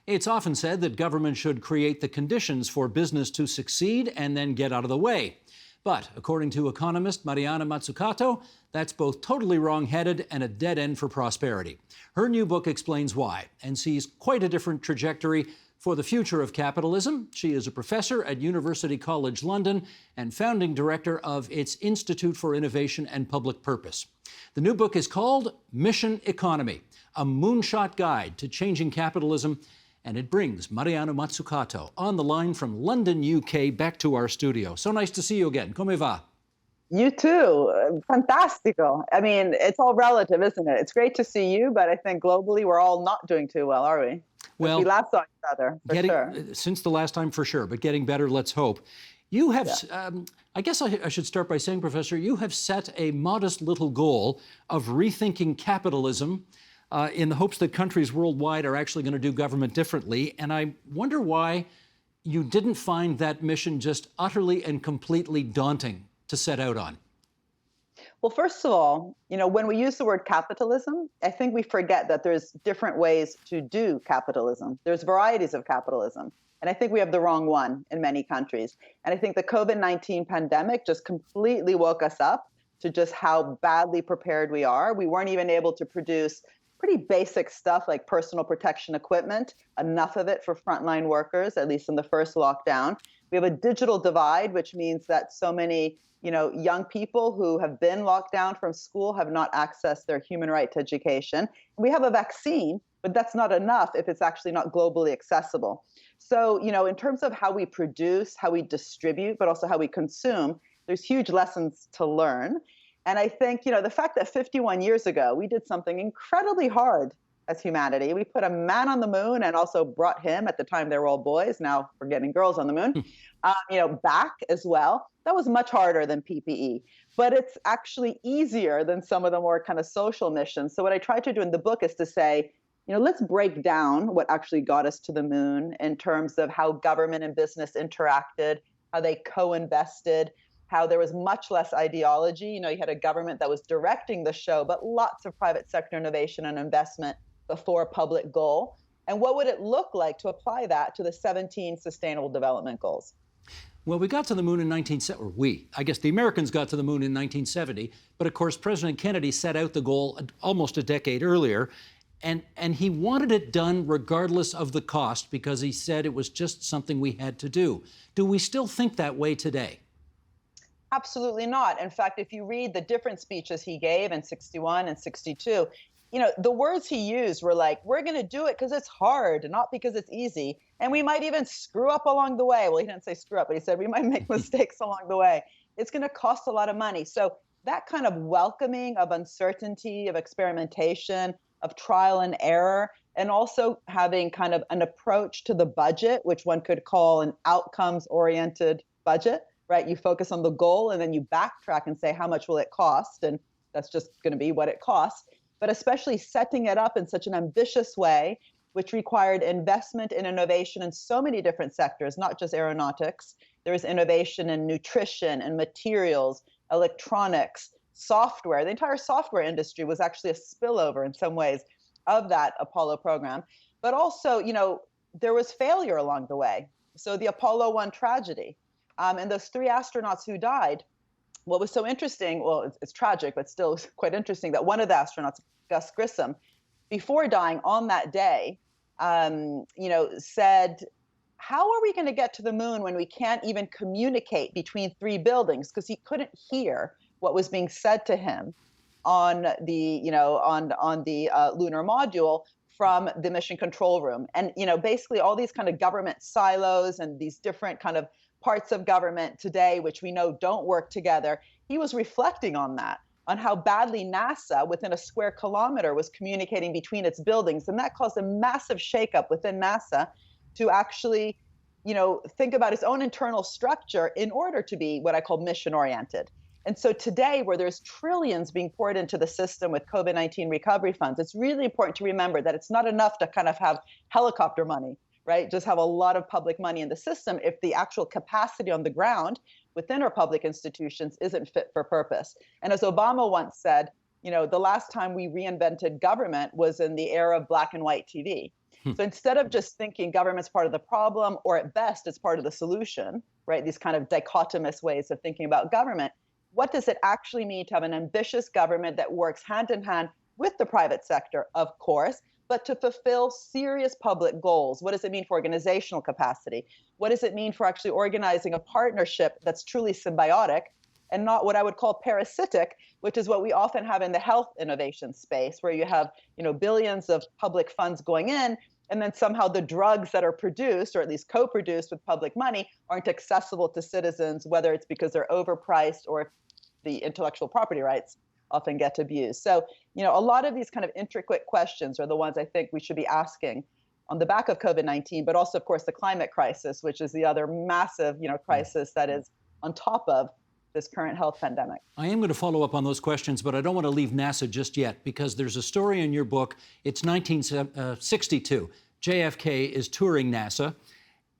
It's often said that government should create the conditions for business to succeed and then get out of the way. But according to economist Mariana Mazzucato, that's both totally wrong-headed and a dead end for prosperity. Her new book explains why and sees quite a different trajectory for the future of capitalism. She is a professor at University College London and founding director of its Institute for Innovation and Public Purpose. The new book is called Mission Economy, a moonshot guide to changing capitalism, and it brings Mariana Mazzucato on the line from London, UK, back to our studio. So nice to see you again. Come va? You too. Fantastico. I mean, it's all relative, isn't it? It's great to see you, but I think globally we're all not doing too well, are we? Well, we last saw each other, for sure. Since the last time, for sure, but getting better, let's hope. You have, I guess I should start by saying, Professor, you have set a modest little goal of rethinking capitalism in the hopes that countries worldwide are actually going to do government differently. And I wonder why you didn't find that mission just utterly and completely daunting to set out on. Well, first of all, when we use the word capitalism, I think we forget that there's different ways to do capitalism. There's varieties of capitalism. And I think we have the wrong one in many countries. And I think the COVID-19 pandemic just completely woke us up to just how badly prepared we are. We weren't even able to produce pretty basic stuff like personal protection equipment, enough of it for frontline workers, at least in the first lockdown. We have a digital divide, which means that so many young people who have been locked down from school have not accessed their human right to education. We have a vaccine, but that's not enough if it's actually not globally accessible. So, in terms of how we produce, how we distribute, but also how we consume, there's huge lessons to learn. And I think, the fact that 51 years ago, we did something incredibly hard as humanity. We put a man on the moon and also brought him, at the time they were all boys, now we're getting girls on the moon, back as well. That was much harder than PPE, but it's actually easier than some of the more kind of social missions. So what I try to do in the book is to say, let's break down what actually got us to the moon in terms of how government and business interacted, how they co-invested, how there was much less ideology. You had a government that was directing the show, but lots of private sector innovation and investment before public goal. And what would it look like to apply that to the 17 Sustainable Development Goals? Well, we got to the moon in I guess the Americans got to the moon in 1970, but of course, President Kennedy set out the goal almost a decade earlier, and he wanted it done regardless of the cost because he said it was just something we had to do. Do we still think that way today? Absolutely not. In fact, if you read the different speeches he gave in 61 and 62, the words he used were like, we're going to do it because it's hard, not because it's easy. And we might even screw up along the way. Well, he didn't say screw up, but he said we might make mistakes along the way. It's going to cost a lot of money. So that kind of welcoming of uncertainty, of experimentation, of trial and error, and also having kind of an approach to the budget, which one could call an outcomes-oriented budget, right? You focus on the goal and then you backtrack and say, how much will it cost? And that's just going to be what it costs. But especially setting it up in such an ambitious way, which required investment in innovation in so many different sectors, not just aeronautics. There was innovation in nutrition and materials, electronics, software. The entire software industry was actually a spillover in some ways of that Apollo program. But also, there was failure along the way. So the Apollo 1 tragedy, and those 3 astronauts who died, what was so interesting, well, it's tragic, but still quite interesting, that one of the astronauts, Gus Grissom, before dying on that day, said, how are we going to get to the moon when we can't even communicate between 3 buildings? Because he couldn't hear what was being said to him on the, on the lunar module from the mission control room. And, basically all these kind of government silos and these different kind of parts of government today, which we know don't work together. He was reflecting on that, on how badly NASA within a square kilometer was communicating between its buildings. And that caused a massive shakeup within NASA to actually, think about its own internal structure in order to be what I call mission oriented. And so today, where there's trillions being poured into the system with COVID-19 recovery funds, it's really important to remember that it's not enough to kind of have helicopter money, right? Just have a lot of public money in the system if the actual capacity on the ground within our public institutions isn't fit for purpose. And as Obama once said, The last time we reinvented government was in the era of black and white TV. So instead of just thinking government's part of the problem, or at best it's part of the solution, right? These kind of dichotomous ways of thinking about government, what does it actually mean to have an ambitious government that works hand in hand with the private sector, of course, but to fulfill serious public goals? What does it mean for organizational capacity? What does it mean for actually organizing a partnership that's truly symbiotic and not what I would call parasitic, which is what we often have in the health innovation space, where you have, billions of public funds going in, and then somehow the drugs that are produced, or at least co-produced with public money, aren't accessible to citizens, whether it's because they're overpriced or if the intellectual property rights often get abused. So, a lot of these kind of intricate questions are the ones I think we should be asking on the back of COVID-19, but also, of course, the climate crisis, which is the other massive, crisis that is on top of this current health pandemic. I am going to follow up on those questions, but I don't want to leave NASA just yet, because there's a story in your book. It's 1962. JFK is touring NASA,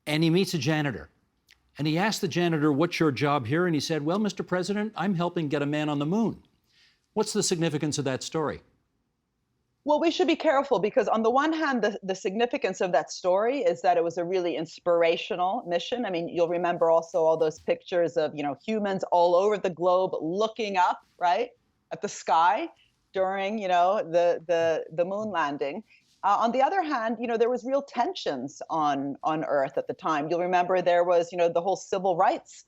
and he meets a janitor. And he asked the janitor, "What's your job here?" And he said, "Well, Mr. President, I'm helping get a man on the moon." What's the significance of that story? Well, we should be careful because on the one hand, the significance of that story is that it was a really inspirational mission. I mean, you'll remember also all those pictures of, humans all over the globe looking up, right, at the sky during, the moon landing. On the other hand, there was real tensions on Earth at the time. You'll remember there was, the whole civil rights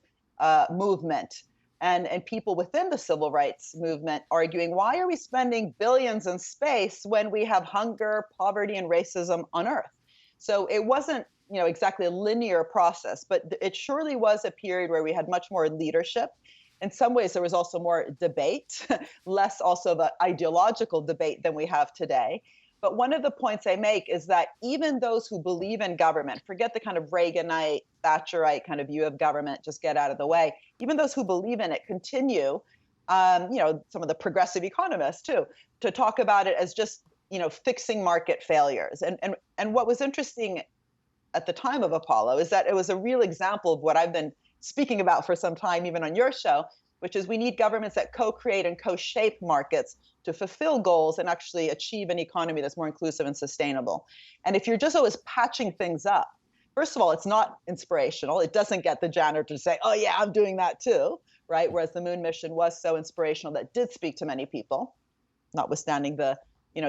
movement. And people within the civil rights movement arguing, why are we spending billions in space when we have hunger, poverty, and racism on Earth? So it wasn't, exactly a linear process, but it surely was a period where we had much more leadership. In some ways, there was also more debate, less also of an ideological debate than we have today. But one of the points I make is that even those who believe in government, forget the kind of Reaganite, Thatcherite kind of view of government, just get out of the way. Even those who believe in it continue, some of the progressive economists too, to talk about it as just, fixing market failures. And what was interesting at the time of Apollo is that it was a real example of what I've been speaking about for some time, even on your show, which is we need governments that co-create and co-shape markets to fulfill goals and actually achieve an economy that's more inclusive and sustainable. And if you're just always patching things up, first of all, it's not inspirational. It doesn't get the janitor to say, "Oh yeah, I'm doing that too," right? Whereas the moon mission was so inspirational that did speak to many people, notwithstanding the,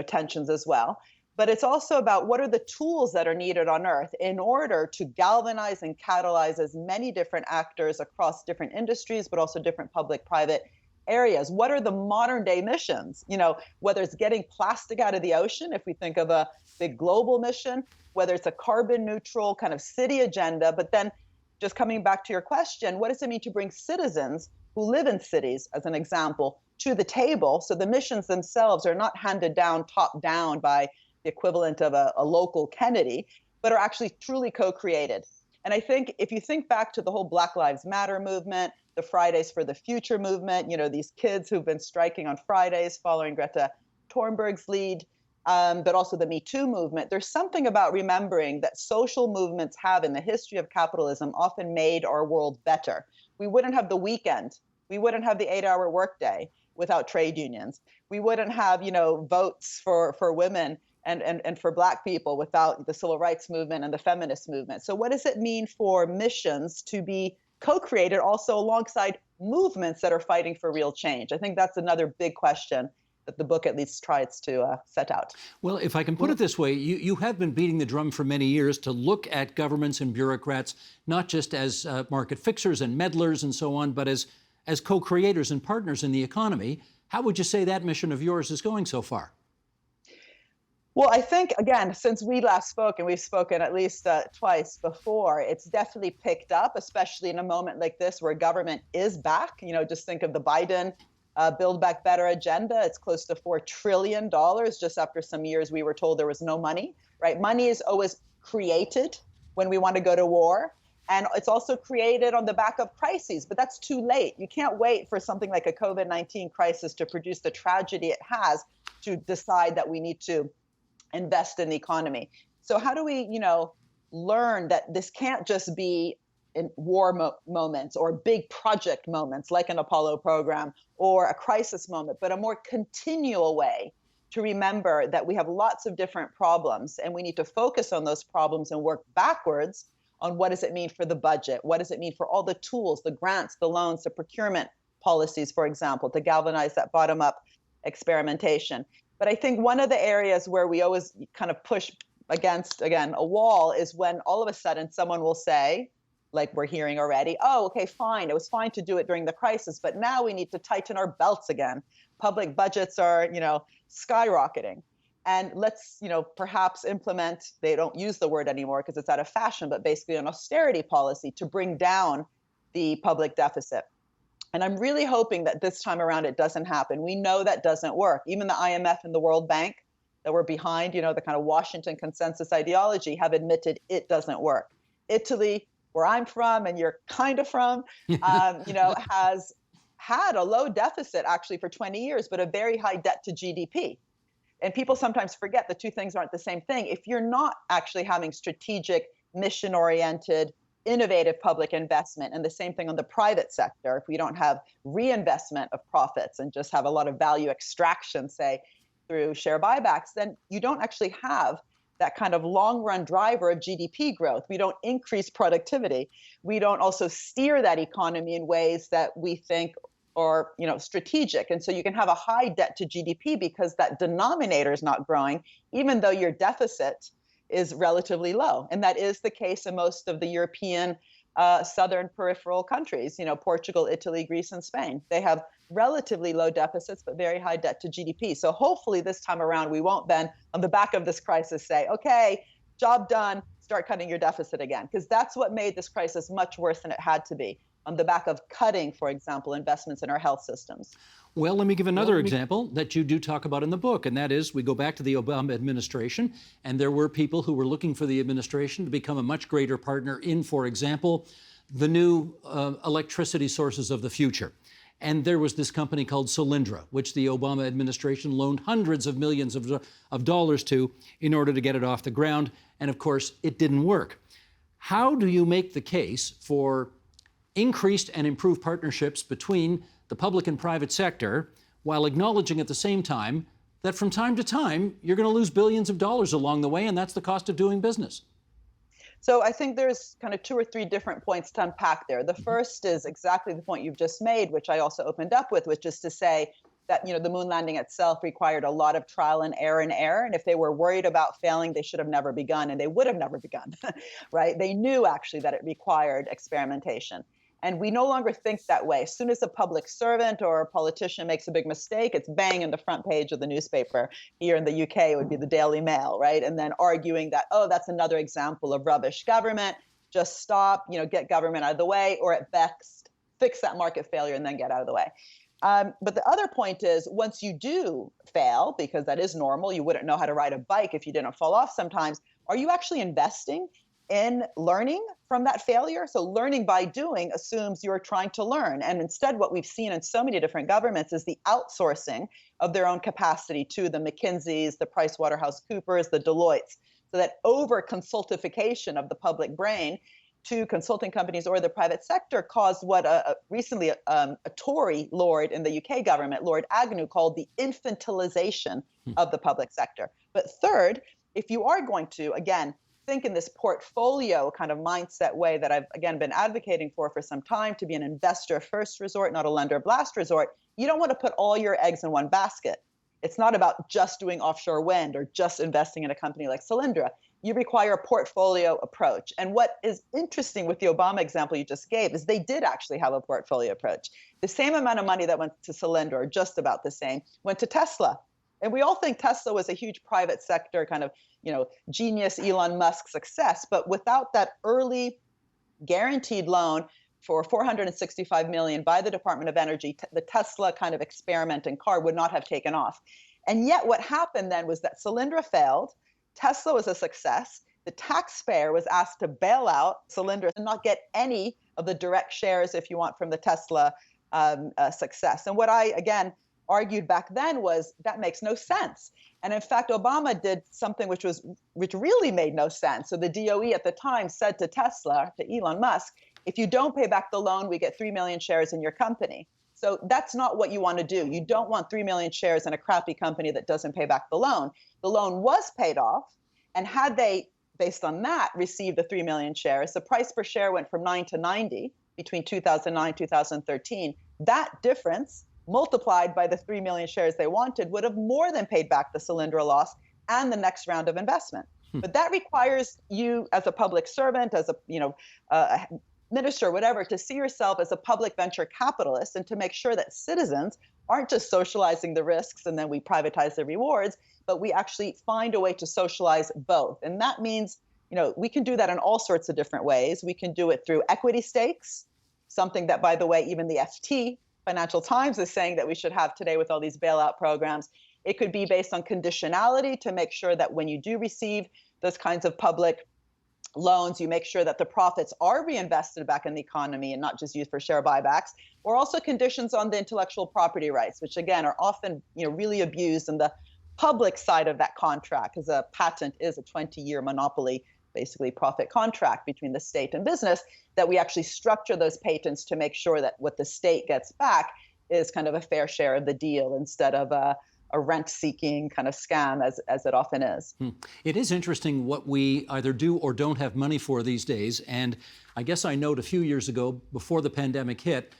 tensions as well. But it's also about what are the tools that are needed on Earth in order to galvanize and catalyze as many different actors across different industries, but also different public-private areas. What are the modern day missions? Whether it's getting plastic out of the ocean, if we think of a big global mission, whether it's a carbon neutral kind of city agenda, but then just coming back to your question, what does it mean to bring citizens who live in cities, as an example, to the table? So the missions themselves are not handed down top down by the equivalent of a local Kennedy, but are actually truly co-created. And I think if you think back to the whole Black Lives Matter movement, the Fridays for the Future movement, these kids who've been striking on Fridays following Greta Thunberg's lead, but also the Me Too movement, there's something about remembering that social movements have in the history of capitalism often made our world better. We wouldn't have the weekend. We wouldn't have the 8-hour workday without trade unions. We wouldn't have, votes for women and for Black people without the civil rights movement and the feminist movement. So what does it mean for missions to be co-created also alongside movements that are fighting for real change? I think that's another big question that the book at least tries to set out. Well, if I can put it this way, you have been beating the drum for many years to look at governments and bureaucrats not just as market fixers and meddlers and so on, but as co-creators and partners in the economy. How would you say that mission of yours is going so far? Well, I think, again, since we last spoke, and we've spoken at least twice before, it's definitely picked up, especially in a moment like this where government is back. Just think of the Biden Build Back Better agenda. It's close to $4 trillion. Just after some years, we were told there was no money, right? Money is always created when we want to go to war. And it's also created on the back of crises, but that's too late. You can't wait for something like a COVID-19 crisis to produce the tragedy it has to decide that we need to invest in the economy. So how do we, learn that this can't just be in war moments or big project moments like an Apollo program or a crisis moment, but a more continual way to remember that we have lots of different problems and we need to focus on those problems and work backwards on what does it mean for the budget? What does it mean for all the tools, the grants, the loans, the procurement policies, for example, to galvanize that bottom-up experimentation. But I think one of the areas where we always kind of push against, again, a wall is when all of a sudden someone will say, like we're hearing already, oh, okay, fine. It was fine to do it during the crisis, but now we need to tighten our belts again. Public budgets are, skyrocketing. And let's, perhaps implement, they don't use the word anymore because it's out of fashion, but basically an austerity policy to bring down the public deficit. And I'm really hoping that this time around it doesn't happen. We know that doesn't work. Even the IMF and the World Bank that were behind, the kind of Washington consensus ideology have admitted it doesn't work. Italy, where I'm from and you're kind of from, has had a low deficit actually for 20 years, but a very high debt to GDP. And people sometimes forget the two things aren't the same thing. If you're not actually having strategic, mission-oriented, innovative public investment, and the same thing on the private sector, if we don't have reinvestment of profits and just have a lot of value extraction, say, through share buybacks, then you don't actually have that kind of long-run driver of GDP growth. We don't increase productivity. We don't also steer that economy in ways that we think are, strategic. And so you can have a high debt to GDP because that denominator is not growing, even though your deficit is relatively low. And that is the case in most of the European southern peripheral countries, Portugal, Italy, Greece, and Spain. They have relatively low deficits, but very high debt to GDP. So hopefully this time around, we won't then, on the back of this crisis, say, okay, job done, start cutting your deficit again. Because that's what made this crisis much worse than it had to be, on the back of cutting, for example, investments in our health systems. Well, let me give another example that you do talk about in the book, and that is we go back to the Obama administration, and there were people who were looking for the administration to become a much greater partner in, for example, the new electricity sources of the future. And there was this company called Solyndra, which the Obama administration loaned hundreds of millions of dollars to in order to get it off the ground. And of course, it didn't work. How do you make the case for increased and improved partnerships between the public and private sector, while acknowledging at the same time that from time to time, you're going to lose billions of dollars along the way, and that's the cost of doing business? So I think there's kind of two or three different points to unpack there. The first is exactly the point you've just made, which I also opened up with, which is to say that, the moon landing itself required a lot of trial and error. And if they were worried about failing, they should have never begun, and they would have never begun, right? They knew actually that it required experimentation. And we no longer think that way. As soon as a public servant or a politician makes a big mistake, it's bang in the front page of the newspaper. Here in the UK, it would be the Daily Mail, right? And then arguing that, oh, that's another example of rubbish government. Just stop, get government out of the way, or at best, fix that market failure and then get out of the way. But the other point is, once you do fail, because that is normal, you wouldn't know how to ride a bike if you didn't fall off sometimes, are you actually investing in learning from that failure? So learning by doing assumes you're trying to learn. And instead, what we've seen in so many different governments is the outsourcing of their own capacity to the McKinseys, the PricewaterhouseCoopers, the Deloittes. So that over-consultification of the public brain to consulting companies or the private sector caused what recently a Tory lord in the UK government, Lord Agnew, called the infantilization of the public sector. But third, if you are going to, again, think in this portfolio kind of mindset way that I've, again, been advocating for some time, to be an investor first resort, not a lender last resort, you don't want to put all your eggs in one basket. It's not about just doing offshore wind or just investing in a company like Solyndra. You require a portfolio approach. And what is interesting with the Obama example you just gave is they did actually have a portfolio approach. The same amount of money that went to Solyndra, or just about the same, went to Tesla. And we all think Tesla was a huge private sector kind of, genius Elon Musk success. But without that early guaranteed loan for $465 million by the Department of Energy, the Tesla kind of experimenting car would not have taken off. And yet what happened then was that Solyndra failed. Tesla was a success. The taxpayer was asked to bail out Solyndra and not get any of the direct shares, if you want, from the Tesla success. And what I, again, argued back then was that makes no sense. And in fact, Obama did something which really made no sense. So the DOE at the time said to Tesla, to Elon Musk, if you don't pay back the loan, we get 3 million shares in your company. So that's not what you want to do. You don't want 3 million shares in a crappy company that doesn't pay back the loan. The loan was paid off, and had they, based on that, received the 3 million shares, the price per share went from 9 to 90 between 2009 and 2013. That difference, multiplied by the 3 million shares they wanted, would have more than paid back the Solyndra loss and the next round of investment. But that requires you, as a public servant, as a minister, whatever, to see yourself as a public venture capitalist and to make sure that citizens aren't just socializing the risks and then we privatize the rewards, but we actually find a way to socialize both. And that means, we can do that in all sorts of different ways. We can do it through equity stakes, something that, by the way, even the FT, Financial Times, is saying that we should have today with all these bailout programs. It could be based on conditionality to make sure that when you do receive those kinds of public loans, you make sure that the profits are reinvested back in the economy and not just used for share buybacks, or also conditions on the intellectual property rights, which again are often really abused in the public side of that contract, because a patent is a 20-year monopoly, basically profit contract between the state and business, that we actually structure those patents to make sure that what the state gets back is kind of a fair share of the deal instead of a rent-seeking kind of scam as it often is. It is interesting what we either do or don't have money for these days. And I guess I note a few years ago, before the pandemic hit,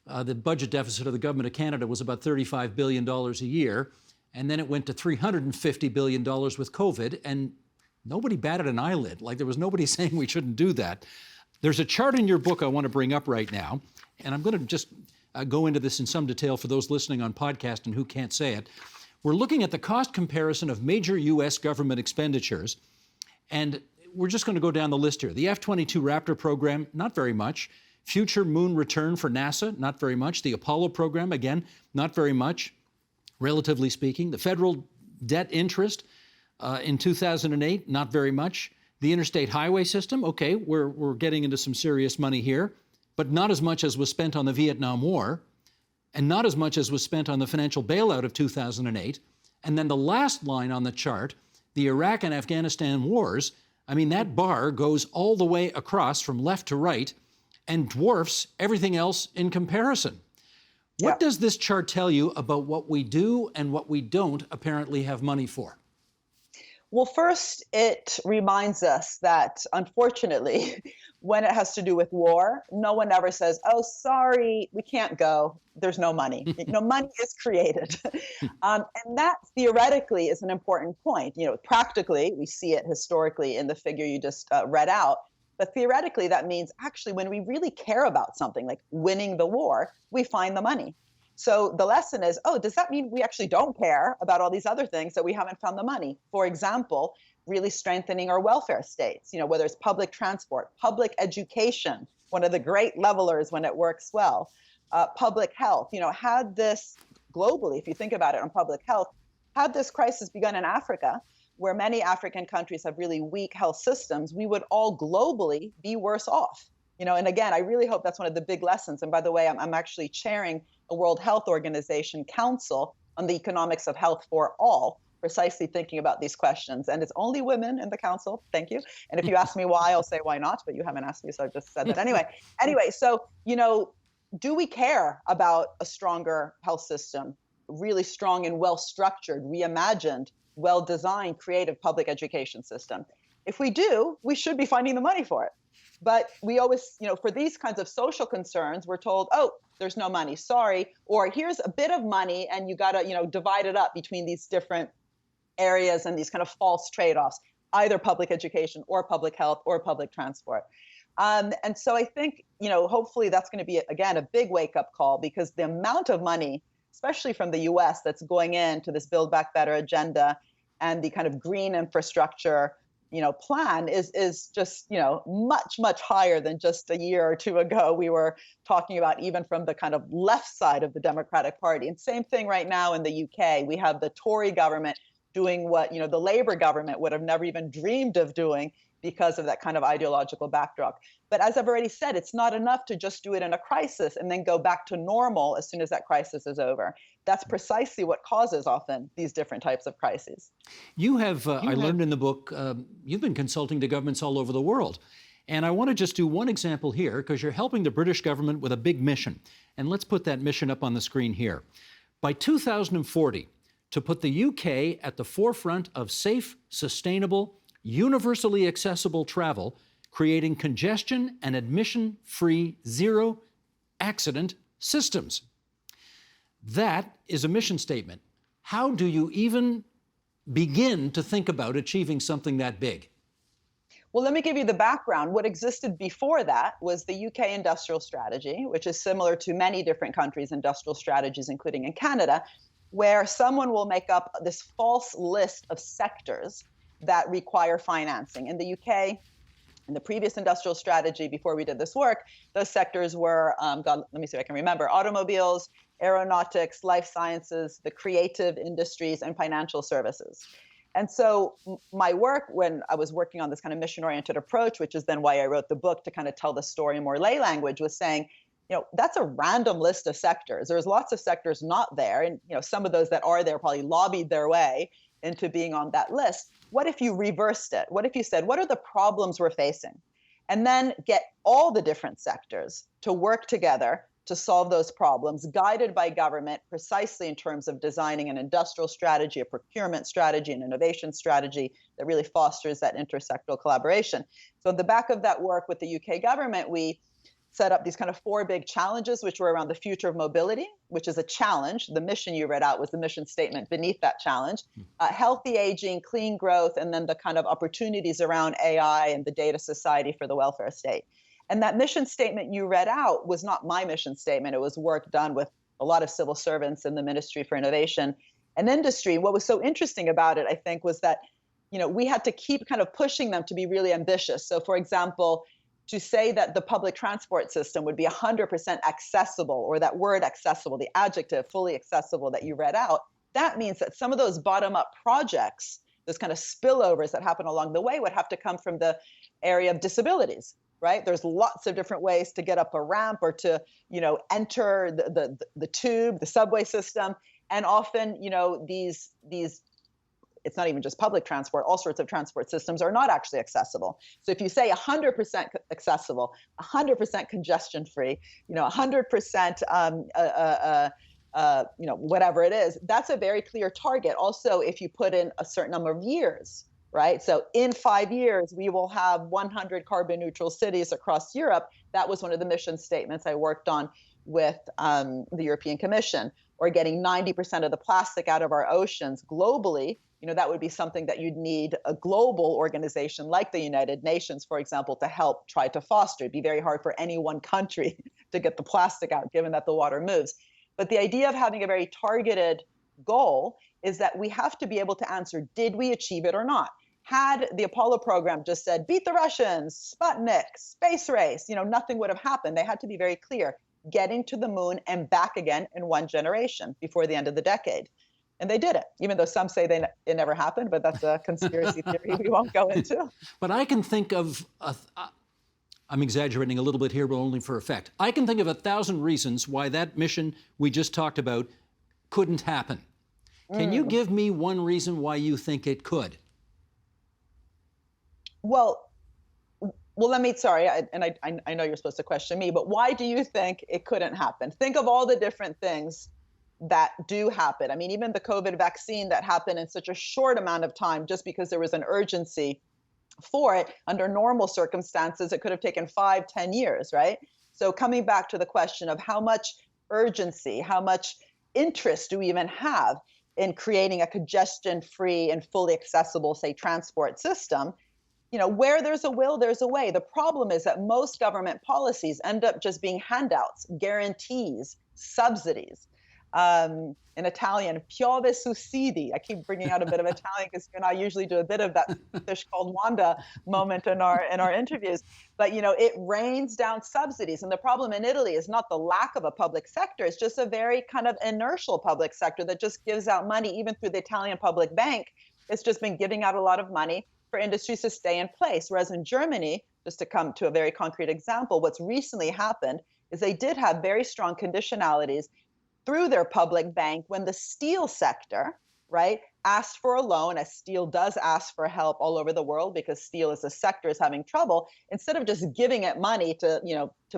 the budget deficit of the government of Canada was about $35 billion a year. And then it went to $350 billion with COVID. And nobody batted an eyelid. Like, there was nobody saying we shouldn't do that. There's a chart in your book I want to bring up right now. And I'm going to just go into this in some detail for those listening on podcast and who can't say it. We're looking at the cost comparison of major U.S. government expenditures, and we're just going to go down the list here. The F-22 Raptor program, not very much. Future moon return for NASA, not very much. The Apollo program, again, not very much, relatively speaking. The federal debt interest in 2008, not very much. The interstate highway system, okay, we're getting into some serious money here, but not as much as was spent on the Vietnam War, and not as much as was spent on the financial bailout of 2008. And then the last line on the chart, the Iraq and Afghanistan wars, I mean, that bar goes all the way across from left to right and dwarfs everything else in comparison. What does this chart tell you about what we do and what we don't apparently have money for? Well, first, it reminds us that, unfortunately, when it has to do with war, no one ever says, oh, sorry, we can't go. There's no money. Money is created. And that theoretically is an important point. Practically, we see it historically in the figure you just read out. But theoretically, that means actually when we really care about something like winning the war, we find the money. So the lesson is, does that mean we actually don't care about all these other things that we haven't found the money? For example, really strengthening our welfare states, whether it's public transport, public education, one of the great levelers when it works well, public health. Had this globally, if you think about it on public health, had this crisis begun in Africa, where many African countries have really weak health systems, we would all globally be worse off. And again, I really hope that's one of the big lessons. And by the way, I'm actually chairing a World Health Organization Council on the Economics of Health for All, precisely thinking about these questions. And it's only women in the council. Thank you. And if you ask me why, I'll say why not, but you haven't asked me, so I've just said that anyway. So, do we care about a stronger health system, really strong and well-structured, reimagined, well-designed, creative public education system? If we do, we should be finding the money for it. But we always, for these kinds of social concerns, we're told, there's no money, sorry, or here's a bit of money and you got to, divide it up between these different areas and these kind of false trade-offs, either public education or public health or public transport. And so I think, hopefully that's going to be, again, a big wake-up call, because the amount of money, especially from the US, that's going into this Build Back Better agenda and the kind of green infrastructure plan is just, much, much higher than just a year or two ago we were talking about, even from the kind of left side of the Democratic Party. And same thing right now in the UK. We have the Tory government doing what, the Labour government would have never even dreamed of doing because of that kind of ideological backdrop. But as I've already said, it's not enough to just do it in a crisis and then go back to normal as soon as that crisis is over. That's precisely what causes often these different types of crises. You have, I learned in the book, you've been consulting to governments all over the world. And I want to just do one example here because you're helping the British government with a big mission. And let's put that mission up on the screen here. By 2040, to put the UK at the forefront of safe, sustainable, universally accessible travel, creating congestion and admission-free zero accident systems. That is a mission statement. How do you even begin to think about achieving something that big? Well, let me give you the background. What existed before that was the UK industrial strategy, which is similar to many different countries' industrial strategies, including in Canada, where someone will make up this false list of sectors that require financing. In the UK, in the previous industrial strategy, before we did this work, those sectors were, let me see if I can remember, automobiles, aeronautics, life sciences, the creative industries, and financial services. And so my work, when I was working on this kind of mission-oriented approach, which is then why I wrote the book to kind of tell the story in more lay language, was saying, that's a random list of sectors. There's lots of sectors not there. And, some of those that are there probably lobbied their way into being on that list. What if you reversed it? What if you said, what are the problems we're facing? And then get all the different sectors to work together to solve those problems, guided by government precisely in terms of designing an industrial strategy, a procurement strategy, an innovation strategy that really fosters that intersectoral collaboration. So on the back of that work with the UK government, we set up these kind of 4 big challenges, which were around the future of mobility, which is a challenge. The mission you read out was the mission statement beneath that challenge. Healthy aging, clean growth, and then the kind of opportunities around AI and the data society for the welfare state. And that mission statement you read out was not my mission statement. It was work done with a lot of civil servants in the Ministry for Innovation and Industry. What was so interesting about it, I think, was that, we had to keep kind of pushing them to be really ambitious. So, for example, to say that the public transport system would be 100% accessible, or that word accessible, the adjective fully accessible that you read out, that means that some of those bottom-up projects, those kind of spillovers that happen along the way, would have to come from the area of disabilities. Right? There's lots of different ways to get up a ramp or to, enter the tube, the subway system. And often, these it's not even just public transport, all sorts of transport systems are not actually accessible. So if you say 100% accessible, 100% congestion free, 100%, whatever it is, that's a very clear target. Also, if you put in a certain number of years, right? So in 5 years, we will have 100 carbon neutral cities across Europe. That was one of the mission statements I worked on with the European Commission. Or getting 90% of the plastic out of our oceans globally. That would be something that you'd need a global organization like the United Nations, for example, to help try to foster. It'd be very hard for any one country to get the plastic out, given that the water moves. But the idea of having a very targeted goal is that we have to be able to answer, did we achieve it or not? Had the Apollo program just said, beat the Russians, Sputnik, space race, nothing would have happened. They had to be very clear, getting to the moon and back again in 1 generation before the end of the decade. And they did it, even though some say it never happened, but that's a conspiracy theory we won't go into. But I can think of, I'm exaggerating a little bit here, but only for effect. I can think of 1,000 reasons why that mission we just talked about couldn't happen. Can you give me one reason why you think it could? Well, let me, sorry, I know you're supposed to question me, but why do you think it couldn't happen? Think of all the different things that do happen. I mean, even the COVID vaccine that happened in such a short amount of time, just because there was an urgency for it. Under normal circumstances, it could have taken 5-10 years, right? So coming back to the question of how much urgency, how much interest do we even have in creating a congestion-free and fully accessible, say, transport system? Where there's a will, there's a way. The problem is that most government policies end up just being handouts, guarantees, subsidies. In Italian, piove sussidi. I keep bringing out a bit of Italian because you and I usually do a bit of that fish called Wanda moment in our interviews. But it rains down subsidies, and the problem in Italy is not the lack of a public sector; it's just a very kind of inertial public sector that just gives out money, even through the Italian public bank. It's just been giving out a lot of money for industries to stay in place. Whereas in Germany, just to come to a very concrete example, what's recently happened is they did have very strong conditionalities through their public bank when the steel sector, right, asked for a loan, as steel does ask for help all over the world because steel as a sector is having trouble, instead of just giving it money to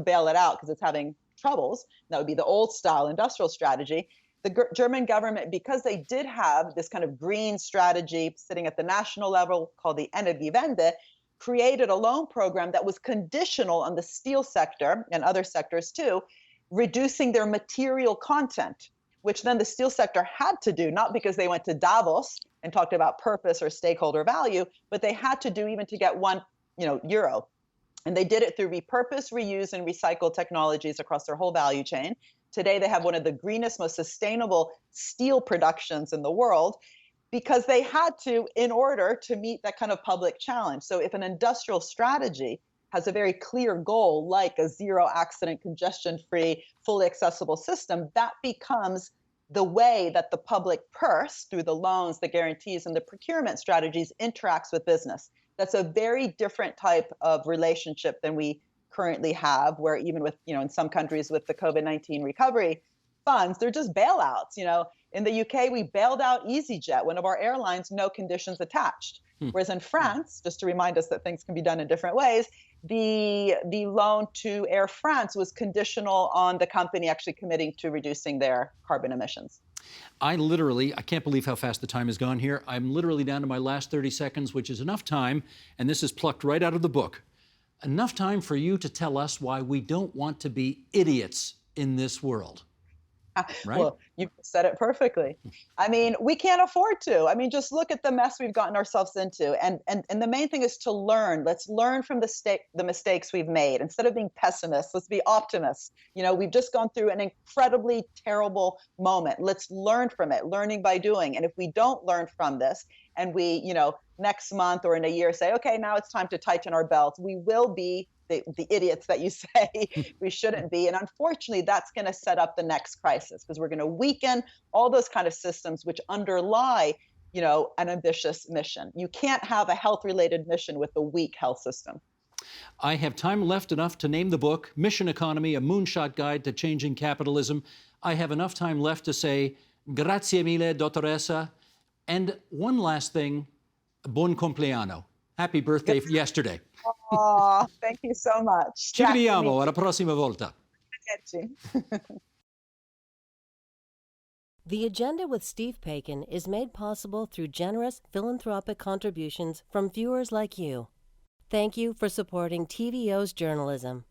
bail it out because it's having troubles, that would be the old style industrial strategy. The German government, because they did have this kind of green strategy sitting at the national level called the Energiewende, created a loan program that was conditional on the steel sector and other sectors too, reducing their material content, which then the steel sector had to do, not because they went to Davos and talked about purpose or stakeholder value, but they had to do even to get €1. And they did it through repurpose, reuse, and recycle technologies across their whole value chain. Today, they have one of the greenest, most sustainable steel productions in the world because they had to in order to meet that kind of public challenge. So if an industrial strategy has a very clear goal, like a zero accident, congestion-free, fully accessible system, that becomes the way that the public purse, through the loans, the guarantees, and the procurement strategies, interacts with business. That's a very different type of relationship than we currently have, where even with, in some countries with the COVID-19 recovery funds, they're just bailouts. In the UK, we bailed out EasyJet, one of our airlines, no conditions attached. Whereas in France, just to remind us that things can be done in different ways, the loan to Air France was conditional on the company actually committing to reducing their carbon emissions. I can't believe how fast the time has gone here. I'm literally down to my last 30 seconds, which is enough time, and this is plucked right out of the book. Enough time for you to tell us why we don't want to be idiots in this world. Right? Well, you said it perfectly. I mean, we can't afford to. I mean, just look at the mess we've gotten ourselves into. And the main thing is to learn. Let's learn from the mistakes we've made. Instead of being pessimists, let's be optimists. We've just gone through an incredibly terrible moment. Let's learn from it, learning by doing. And if we don't learn from this and we, next month or in a year say, okay, now it's time to tighten our belts, we will be the idiots that you say we shouldn't be. And unfortunately, that's going to set up the next crisis because we're going to weaken all those kind of systems which underlie, an ambitious mission. You can't have a health-related mission with a weak health system. I have time left enough to name the book, Mission Economy, A Moonshot Guide to Changing Capitalism. I have enough time left to say, grazie mille, dottoressa. And one last thing, buon compleanno. Happy birthday yesterday. Oh, thank you so much. Ci vediamo, alla prossima volta. The Agenda with Steve Paikin is made possible through generous philanthropic contributions from viewers like you. Thank you for supporting TVO's journalism.